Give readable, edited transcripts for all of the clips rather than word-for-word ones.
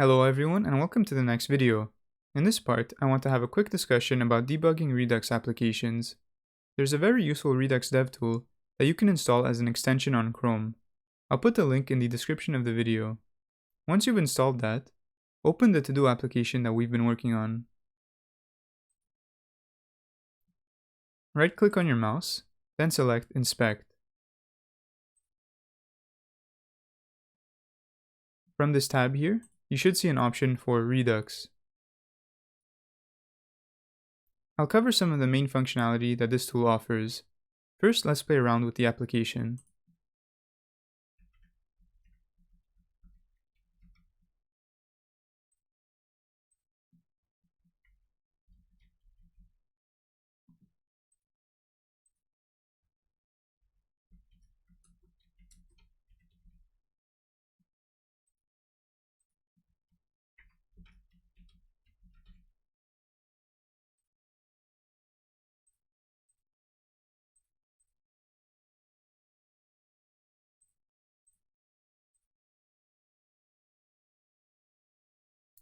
Hello everyone and welcome to the next video. In this part, I want to have a quick discussion about debugging Redux applications. There's a very useful Redux DevTool that you can install as an extension on Chrome. I'll put the link in the description of the video. Once you've installed that, open the to-do application that we've been working on. Right-click on your mouse, then select Inspect. From this tab here, you should see an option for Redux. I'll cover some of the main functionality that this tool offers. First, let's play around with the application.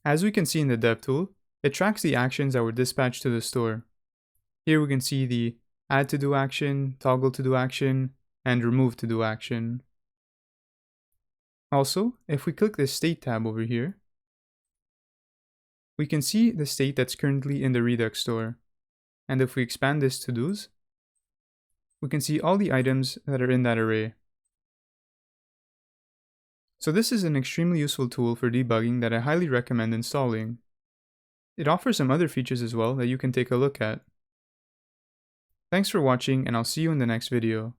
As we can see in the dev tool, it tracks the actions that were dispatched to the store. Here we can see the add to do action, toggle to do action, and remove to do action. Also, if we click this state tab over here, we can see the state that's currently in the Redux store. And if we expand this to dos, we can see all the items that are in that array. So this is an extremely useful tool for debugging that I highly recommend installing. It offers some other features as well that you can take a look at. Thanks for watching, and I'll see you in the next video.